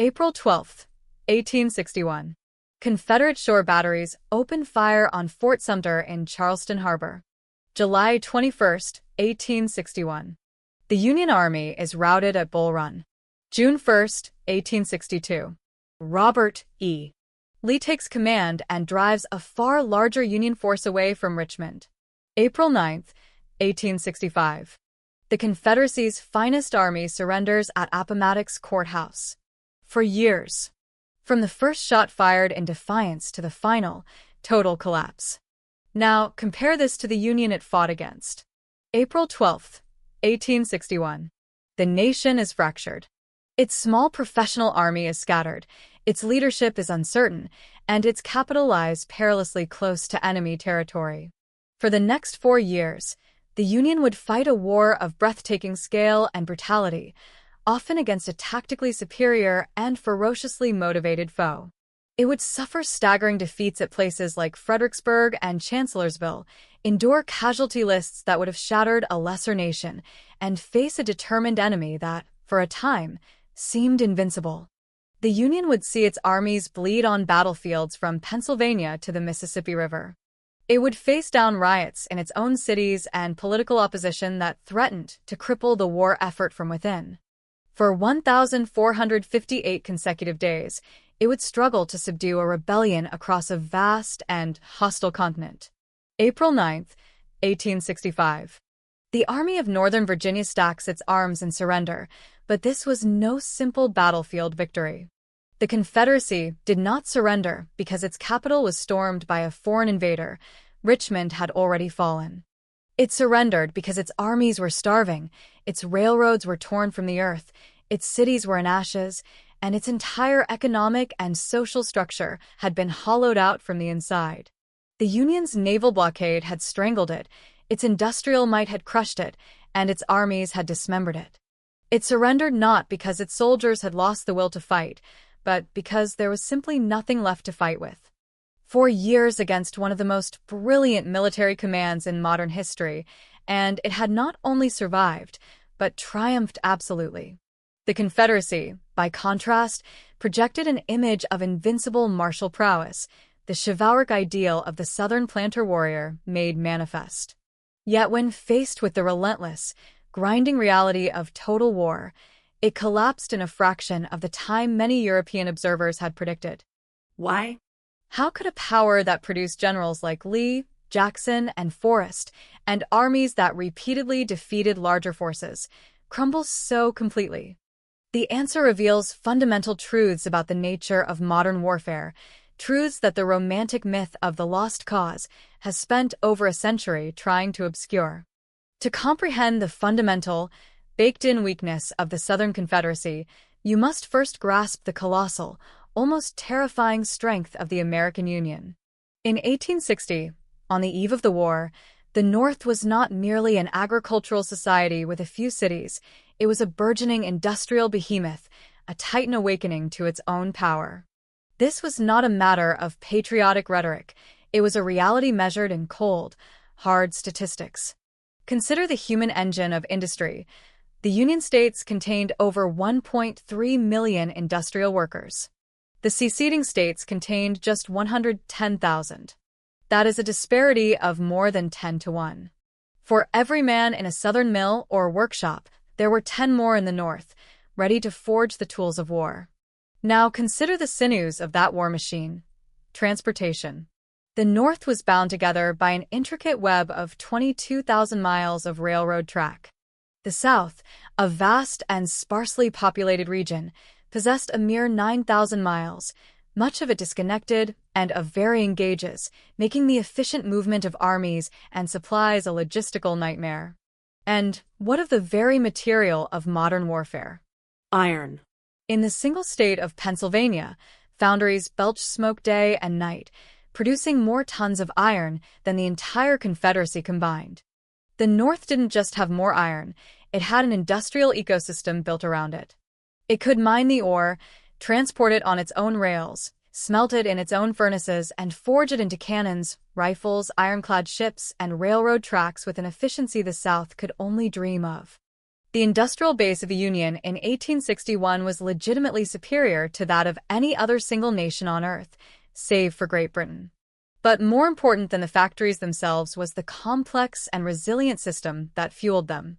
April 12, 1861. Confederate shore batteries open fire on Fort Sumter in Charleston Harbor. July 21, 1861. The Union Army is routed at Bull Run. June 1, 1862. Robert E. Lee takes command and drives a far larger Union force away from Richmond. April 9, 1865. The Confederacy's finest army surrenders at Appomattox Courthouse. For years, from the first shot fired in defiance to the final, total collapse. Now, compare this to the Union it fought against. April 12, 1861. The nation is fractured. Its small professional army is scattered, its leadership is uncertain, and its capital lies perilously close to enemy territory. For the next 4 years, the Union would fight a war of breathtaking scale and brutality, often against a tactically superior and ferociously motivated foe. It would suffer staggering defeats at places like Fredericksburg and Chancellorsville, endure casualty lists that would have shattered a lesser nation, and face a determined enemy that, for a time, seemed invincible. The Union would see its armies bleed on battlefields from Pennsylvania to the Mississippi River. It would face down riots in its own cities and political opposition that threatened to cripple the war effort from within. For 1,458 consecutive days, it would struggle to subdue a rebellion across a vast and hostile continent. April 9, 1865. The Army of Northern Virginia stacks its arms in surrender, but this was no simple battlefield victory. The Confederacy did not surrender because its capital was stormed by a foreign invader. Richmond had already fallen. It surrendered because its armies were starving, its railroads were torn from the earth, its cities were in ashes, and its entire economic and social structure had been hollowed out from the inside. The Union's naval blockade had strangled it, its industrial might had crushed it, and its armies had dismembered it. It surrendered not because its soldiers had lost the will to fight, but because there was simply nothing left to fight with. 4 years against one of the most brilliant military commands in modern history, and it had not only survived, but triumphed absolutely. The Confederacy, by contrast, projected an image of invincible martial prowess, the chivalric ideal of the Southern planter warrior made manifest. Yet when faced with the relentless, grinding reality of total war, it collapsed in a fraction of the time many European observers had predicted. Why? How could a power that produced generals like Lee, Jackson, and Forrest, and armies that repeatedly defeated larger forces, crumble so completely? The answer reveals fundamental truths about the nature of modern warfare, truths that the romantic myth of the lost cause has spent over a century trying to obscure. To comprehend the fundamental, baked-in weakness of the Southern Confederacy, you must first grasp the colossal, almost terrifying strength of the American Union. In 1860, on the eve of the war, the North was not merely an agricultural society with a few cities, it was a burgeoning industrial behemoth, a titan awakening to its own power. This was not a matter of patriotic rhetoric, it was a reality measured in cold, hard statistics. Consider the human engine of industry. The Union States contained over 1.3 million industrial workers. The seceding states contained just 110,000. That is a disparity of more than 10 to 1. For every man in a Southern mill or workshop, there were 10 more in the North, ready to forge the tools of war. Now consider the sinews of that war machine: transportation. The North was bound together by an intricate web of 22,000 miles of railroad track. The South, a vast and sparsely populated region, possessed a mere 9,000 miles, much of it disconnected and of varying gauges, making the efficient movement of armies and supplies a logistical nightmare. And what of the very material of modern warfare? Iron. In the single state of Pennsylvania, foundries belched smoke day and night, producing more tons of iron than the entire Confederacy combined. The North didn't just have more iron, it had an industrial ecosystem built around it. It could mine the ore, transport it on its own rails, smelt it in its own furnaces, and forge it into cannons, rifles, ironclad ships, and railroad tracks with an efficiency the South could only dream of. The industrial base of the Union in 1861 was legitimately superior to that of any other single nation on Earth, save for Great Britain. But more important than the factories themselves was the complex and resilient system that fueled them.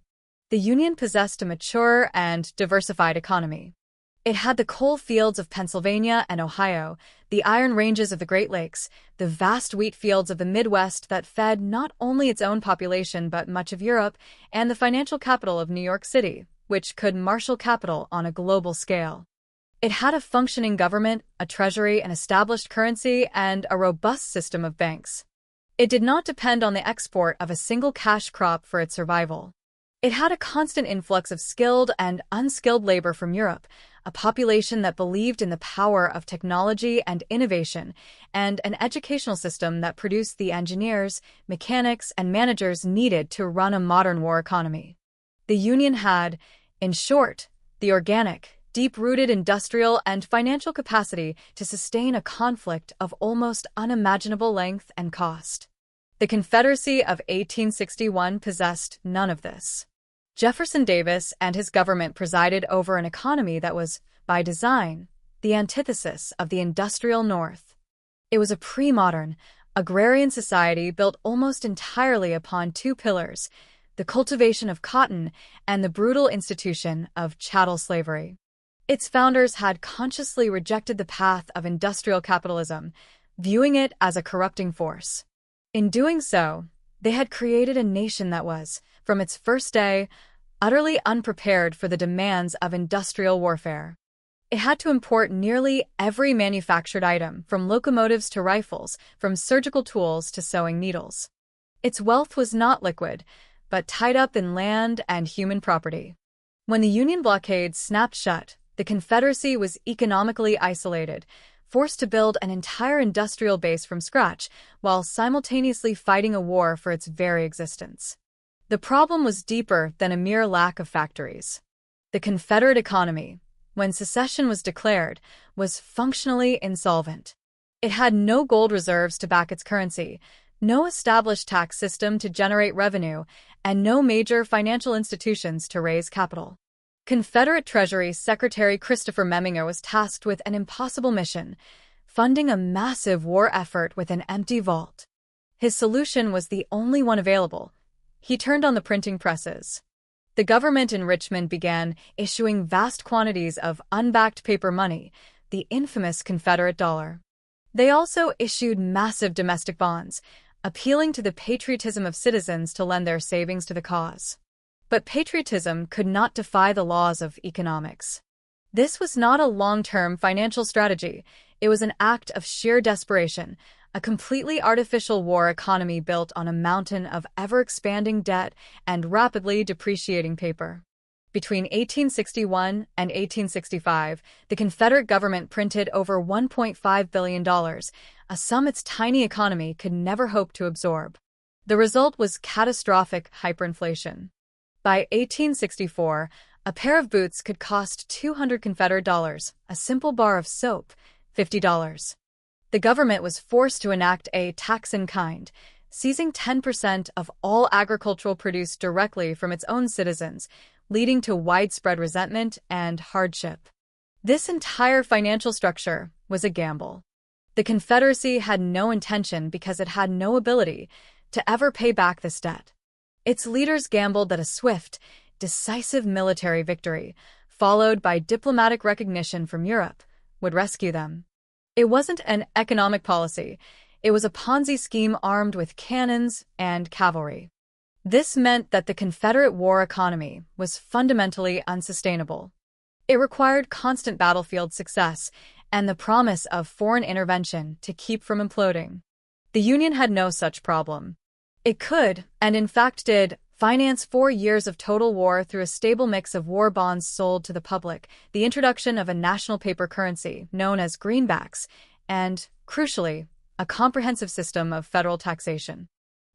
The Union possessed a mature and diversified economy. It had the coal fields of Pennsylvania and Ohio, the iron ranges of the Great Lakes, the vast wheat fields of the Midwest that fed not only its own population but much of Europe, and the financial capital of New York City, which could marshal capital on a global scale. It had a functioning government, a treasury, an established currency, and a robust system of banks. It did not depend on the export of a single cash crop for its survival. It had a constant influx of skilled and unskilled labor from Europe, a population that believed in the power of technology and innovation, and an educational system that produced the engineers, mechanics, and managers needed to run a modern war economy. The Union had, in short, the organic, deep-rooted industrial and financial capacity to sustain a conflict of almost unimaginable length and cost. The Confederacy of 1861 possessed none of this. Jefferson Davis and his government presided over an economy that was, by design, the antithesis of the industrial North. It was a pre-modern, agrarian society built almost entirely upon two pillars, the cultivation of cotton and the brutal institution of chattel slavery. Its founders had consciously rejected the path of industrial capitalism, viewing it as a corrupting force. In doing so, they had created a nation that was, from its first day, utterly unprepared for the demands of industrial warfare. It had to import nearly every manufactured item, from locomotives to rifles, from surgical tools to sewing needles. Its wealth was not liquid, but tied up in land and human property. When the Union blockade snapped shut, the Confederacy was economically isolated, forced to build an entire industrial base from scratch, while simultaneously fighting a war for its very existence. The problem was deeper than a mere lack of factories. The Confederate economy, when secession was declared, was functionally insolvent. It had no gold reserves to back its currency, no established tax system to generate revenue, and no major financial institutions to raise capital. Confederate Treasury Secretary Christopher Memminger was tasked with an impossible mission, funding a massive war effort with an empty vault. His solution was the only one available. He turned on the printing presses. The government in Richmond began issuing vast quantities of unbacked paper money, the infamous Confederate dollar. They also issued massive domestic bonds, appealing to the patriotism of citizens to lend their savings to the cause. But patriotism could not defy the laws of economics. This was not a long-term financial strategy. It was an act of sheer desperation, a completely artificial war economy built on a mountain of ever-expanding debt and rapidly depreciating paper. Between 1861 and 1865, the Confederate government printed over $1.5 billion, a sum its tiny economy could never hope to absorb. The result was catastrophic hyperinflation. By 1864, a pair of boots could cost 200 Confederate dollars, a simple bar of soap, $50. The government was forced to enact a tax in kind, seizing 10% of all agricultural produce directly from its own citizens, leading to widespread resentment and hardship. This entire financial structure was a gamble. The Confederacy had no intention because it had no ability to ever pay back this debt. Its leaders gambled that a swift, decisive military victory, followed by diplomatic recognition from Europe, would rescue them. It wasn't an economic policy. It was a Ponzi scheme armed with cannons and cavalry. This meant that the Confederate war economy was fundamentally unsustainable. It required constant battlefield success and the promise of foreign intervention to keep from imploding. The Union had no such problem. It could, and in fact did, finance 4 years of total war through a stable mix of war bonds sold to the public, the introduction of a national paper currency known as greenbacks, and, crucially, a comprehensive system of federal taxation.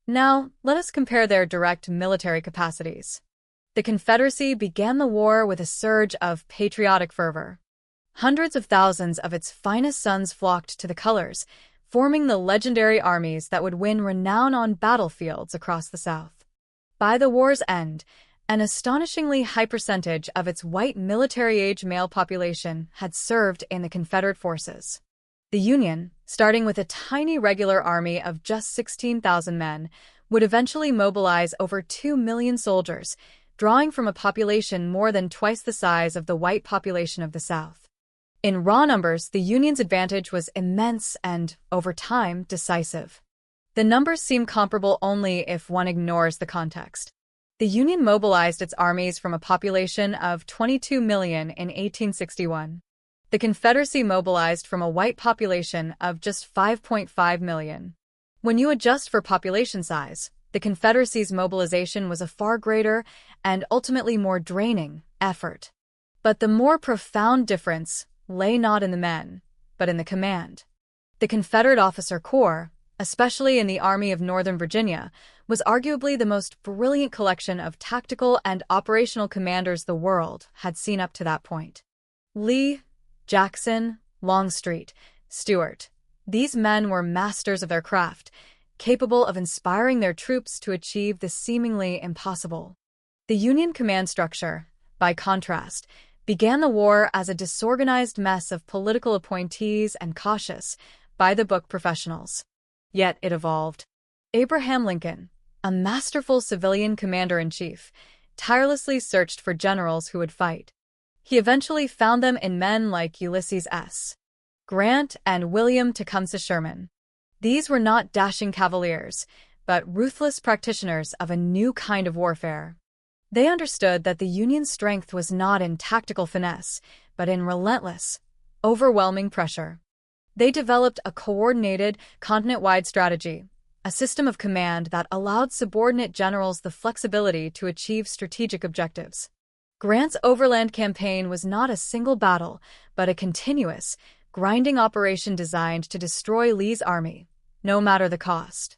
Now, let us compare their direct military capacities. The Confederacy began the war with a surge of patriotic fervor. Hundreds of thousands of its finest sons flocked to the colors, forming the legendary armies that would win renown on battlefields across the South. By the war's end, An astonishingly high percentage of its white military-age male population had served in the Confederate forces. The Union, starting with a tiny regular army of just 16,000 men, would eventually mobilize over 2 million soldiers, drawing from a population more than twice the size of the white population of the South. In raw numbers, the Union's advantage was immense and, over time, decisive. The numbers seem comparable only if one ignores the context. The Union mobilized its armies from a population of 22 million in 1861. The Confederacy mobilized from a white population of just 5.5 million. When you adjust for population size, the Confederacy's mobilization was a far greater and ultimately more draining effort. But the more profound difference lay not in the men, but in the command. The Confederate officer corps, especially in the Army of Northern Virginia, was arguably the most brilliant collection of tactical and operational commanders the world had seen up to that point. Lee, Jackson, Longstreet, Stuart. These men were masters of their craft, capable of inspiring their troops to achieve the seemingly impossible. The Union command structure, by contrast, began the war as a disorganized mess of political appointees and cautious, by-the-book professionals. Yet it evolved. Abraham Lincoln, a masterful civilian commander-in-chief, tirelessly searched for generals who would fight. He eventually found them in men like Ulysses S. Grant and William Tecumseh Sherman. These were not dashing cavaliers, but ruthless practitioners of a new kind of warfare. They understood that the Union's strength was not in tactical finesse, but in relentless, overwhelming pressure. They developed a coordinated, continent-wide strategy, a system of command that allowed subordinate generals the flexibility to achieve strategic objectives. Grant's overland campaign was not a single battle, but a continuous, grinding operation designed to destroy Lee's army, no matter the cost.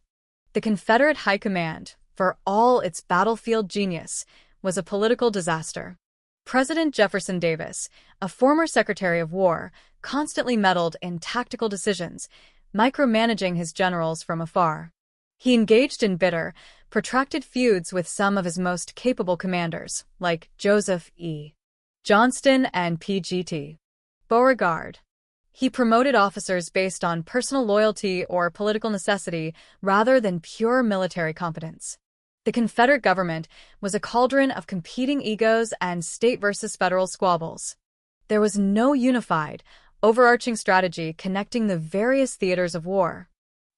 The Confederate High Command, for all its battlefield genius, was a political disaster. President Jefferson Davis, a former Secretary of War, constantly meddled in tactical decisions, micromanaging his generals from afar. He engaged in bitter, protracted feuds with some of his most capable commanders, like Joseph E. Johnston and P.G.T. Beauregard. He promoted officers based on personal loyalty or political necessity rather than pure military competence. The Confederate government was a cauldron of competing egos and state versus federal squabbles. There was no unified, overarching strategy connecting the various theaters of war.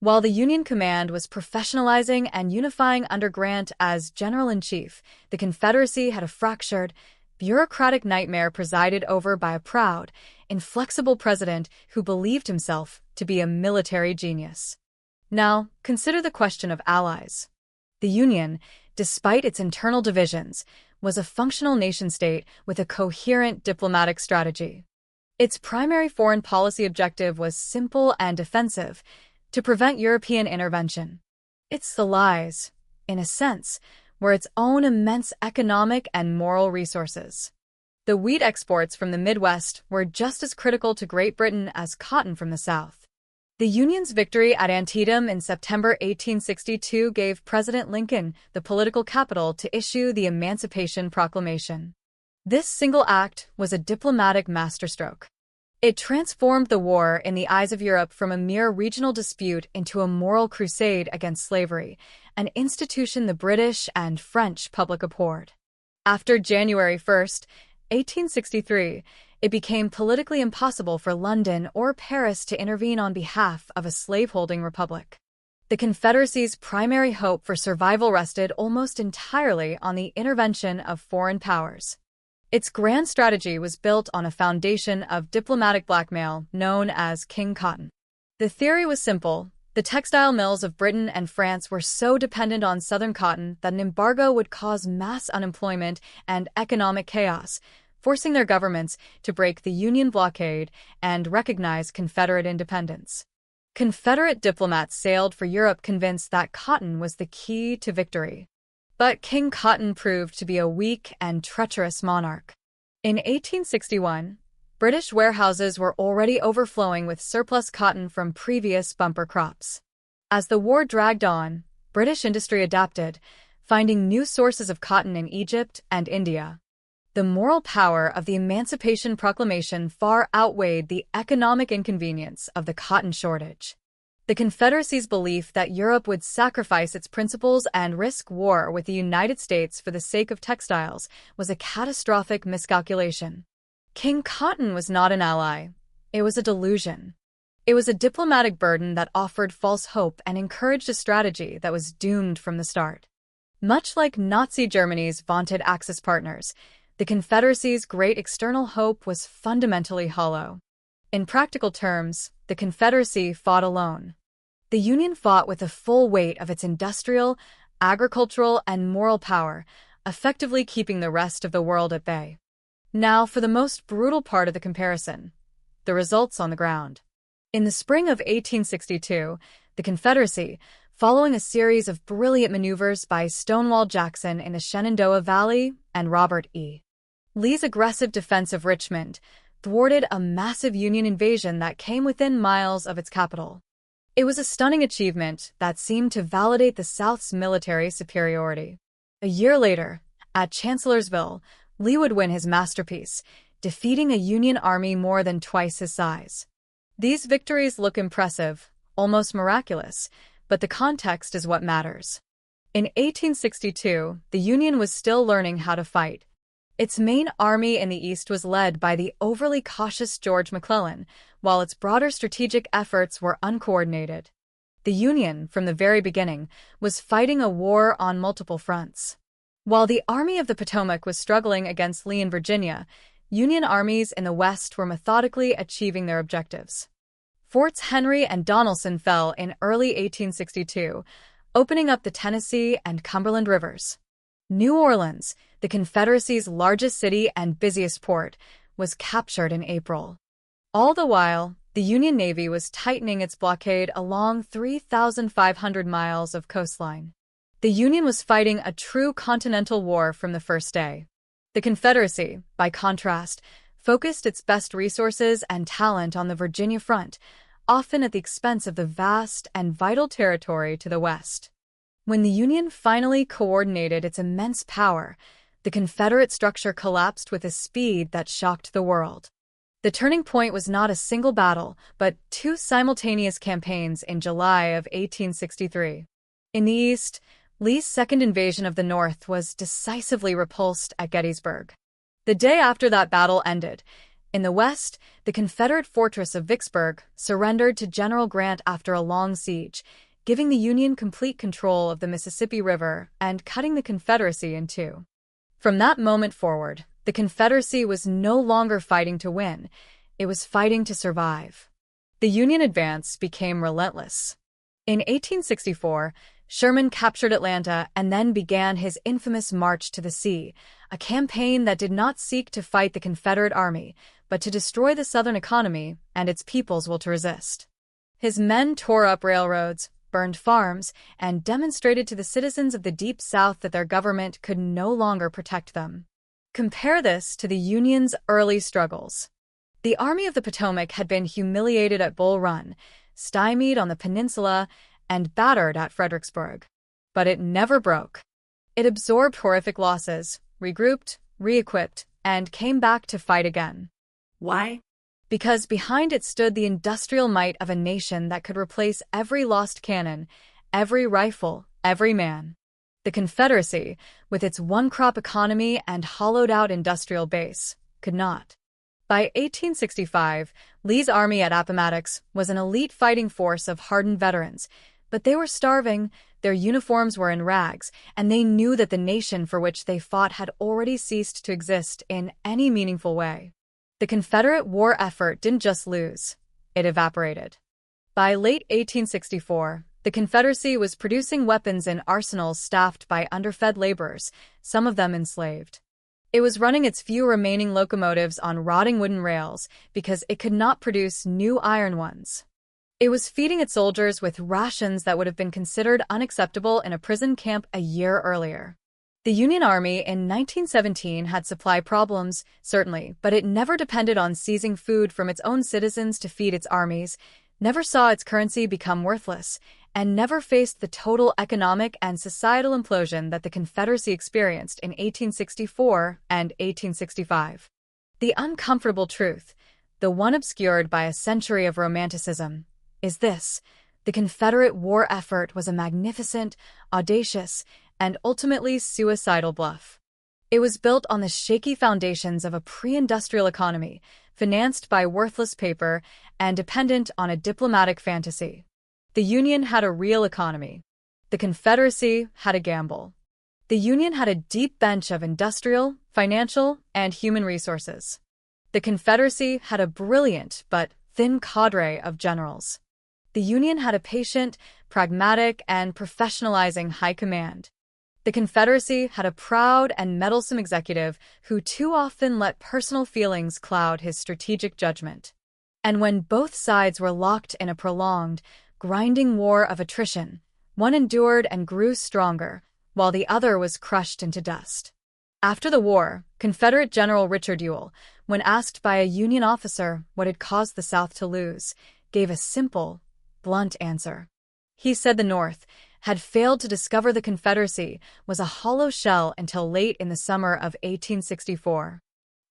While the Union command was professionalizing and unifying under Grant as general-in-chief, the Confederacy had a fractured, bureaucratic nightmare presided over by a proud, inflexible president who believed himself to be a military genius. Now, consider the question of allies. The Union, despite its internal divisions, was a functional nation-state with a coherent diplomatic strategy. Its primary foreign policy objective was simple and defensive: to prevent European intervention. Its allies, in a sense, were its own immense economic and moral resources. The wheat exports from the Midwest were just as critical to Great Britain as cotton from the South. The Union's victory at Antietam in September 1862 gave President Lincoln the political capital to issue the Emancipation Proclamation. This single act was a diplomatic masterstroke. It transformed the war in the eyes of Europe from a mere regional dispute into a moral crusade against slavery, an institution the British and French public abhorred. After January 1, 1863, it became politically impossible for London or Paris to intervene on behalf of a slaveholding republic. The Confederacy's primary hope for survival rested almost entirely on the intervention of foreign powers. Its grand strategy was built on a foundation of diplomatic blackmail known as King Cotton. The theory was simple: the textile mills of Britain and France were so dependent on Southern cotton that an embargo would cause mass unemployment and economic chaos, forcing their governments to break the Union blockade and recognize Confederate independence. Confederate diplomats sailed for Europe convinced that cotton was the key to victory. But King Cotton proved to be a weak and treacherous monarch. In 1861, British warehouses were already overflowing with surplus cotton from previous bumper crops. As the war dragged on, British industry adapted, finding new sources of cotton in Egypt and India. The moral power of the Emancipation Proclamation far outweighed the economic inconvenience of the cotton shortage. The Confederacy's belief that Europe would sacrifice its principles and risk war with the United States for the sake of textiles was a catastrophic miscalculation. King Cotton was not an ally. It was a delusion. It was a diplomatic burden that offered false hope and encouraged a strategy that was doomed from the start. Much like Nazi Germany's vaunted Axis partners, the Confederacy's great external hope was fundamentally hollow. In practical terms, the Confederacy fought alone. The Union fought with the full weight of its industrial, agricultural, and moral power, effectively keeping the rest of the world at bay. Now, for the most brutal part of the comparison, the results on the ground. In the spring of 1862, the Confederacy, following a series of brilliant maneuvers by Stonewall Jackson in the Shenandoah Valley and Robert E. Lee's aggressive defense of Richmond, thwarted a massive Union invasion that came within miles of its capital. It was a stunning achievement that seemed to validate the South's military superiority. A year later, at Chancellorsville, Lee would win his masterpiece, defeating a Union army more than twice his size. These victories look impressive, almost miraculous, but the context is what matters. In 1862, the Union was still learning how to fight. Its main army in the East was led by the overly cautious George McClellan, while its broader strategic efforts were uncoordinated. The Union, from the very beginning, was fighting a war on multiple fronts. While the Army of the Potomac was struggling against Lee in Virginia, Union armies in the West were methodically achieving their objectives. Forts Henry and Donelson fell in early 1862, opening up the Tennessee and Cumberland rivers. New Orleans, the Confederacy's largest city and busiest port, was captured in April. All the while, the Union Navy was tightening its blockade along 3,500 miles of coastline. The Union was fighting a true continental war from the first day. The Confederacy, by contrast, focused its best resources and talent on the Virginia front, often at the expense of the vast and vital territory to the west. When the Union finally coordinated its immense power, the Confederate structure collapsed with a speed that shocked the world. The turning point was not a single battle, but two simultaneous campaigns in July of 1863. In the East, Lee's second invasion of the North was decisively repulsed at Gettysburg. The day after that battle ended, in the West, the Confederate fortress of Vicksburg surrendered to General Grant after a long siege, giving the Union complete control of the Mississippi River and cutting the Confederacy in two. From that moment forward, the Confederacy was no longer fighting to win, it was fighting to survive. The Union advance became relentless. In 1864, Sherman captured Atlanta and then began his infamous March to the Sea, a campaign that did not seek to fight the Confederate Army, but to destroy the Southern economy and its people's will to resist. His men tore up railroads, burned farms, and demonstrated to the citizens of the Deep South that their government could no longer protect them. Compare this to the Union's early struggles. The Army of the Potomac had been humiliated at Bull Run, stymied on the peninsula, and battered at Fredericksburg. But it never broke. It absorbed horrific losses, regrouped, re-equipped, and came back to fight again. Why? Because behind it stood the industrial might of a nation that could replace every lost cannon, every rifle, every man. The Confederacy, with its one-crop economy and hollowed-out industrial base, could not. By 1865, Lee's army at Appomattox was an elite fighting force of hardened veterans, but they were starving, their uniforms were in rags, and they knew that the nation for which they fought had already ceased to exist in any meaningful way. The Confederate war effort didn't just lose, it evaporated. By late 1864, the Confederacy was producing weapons in arsenals staffed by underfed laborers, some of them enslaved. It was running its few remaining locomotives on rotting wooden rails because it could not produce new iron ones. It was feeding its soldiers with rations that would have been considered unacceptable in a prison camp a year earlier. The Union Army in 1917 had supply problems, certainly, but it never depended on seizing food from its own citizens to feed its armies, never saw its currency become worthless, and never faced the total economic and societal implosion that the Confederacy experienced in 1864 and 1865. The uncomfortable truth, the one obscured by a century of romanticism, is this: the Confederate war effort was a magnificent, audacious, and ultimately suicidal bluff. It was built on the shaky foundations of a pre-industrial economy, financed by worthless paper and dependent on a diplomatic fantasy. The Union had a real economy. The Confederacy had a gamble. The Union had a deep bench of industrial, financial, and human resources. The Confederacy had a brilliant but thin cadre of generals. The Union had a patient, pragmatic, and professionalizing high command. The Confederacy had a proud and meddlesome executive who too often let personal feelings cloud his strategic judgment. And when both sides were locked in a prolonged, grinding war of attrition, one endured and grew stronger, while the other was crushed into dust. After the war, Confederate General Richard Ewell, when asked by a Union officer what had caused the South to lose, gave a simple, blunt answer. He said the North had failed to discover the Confederacy was a hollow shell until late in the summer of 1864.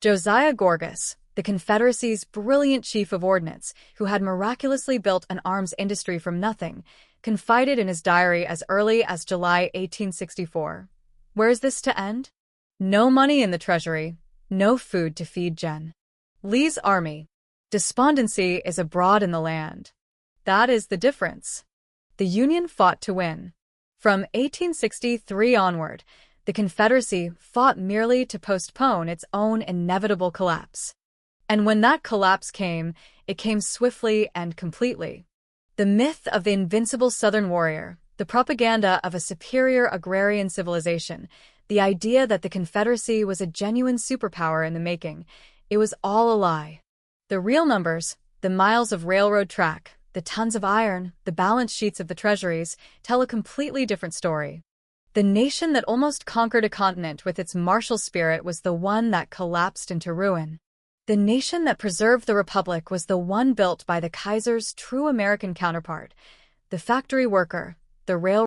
Josiah Gorgas, the Confederacy's brilliant chief of ordnance, who had miraculously built an arms industry from nothing, confided in his diary as early as July 1864. Where is this to end? No money in the treasury, no food to feed Gen. Lee's army. Despondency is abroad in the land. That is the difference. The Union fought to win. From 1863 onward, the Confederacy fought merely to postpone its own inevitable collapse. And when that collapse came, it came swiftly and completely. The myth of the invincible Southern warrior, the propaganda of a superior agrarian civilization, the idea that the Confederacy was a genuine superpower in the making, it was all a lie. The real numbers, the miles of railroad track, the tons of iron, the balance sheets of the treasuries, tell a completely different story. The nation that almost conquered a continent with its martial spirit was the one that collapsed into ruin. The nation that preserved the Republic was the one built by the Kaiser's true American counterpart, the factory worker, the railroad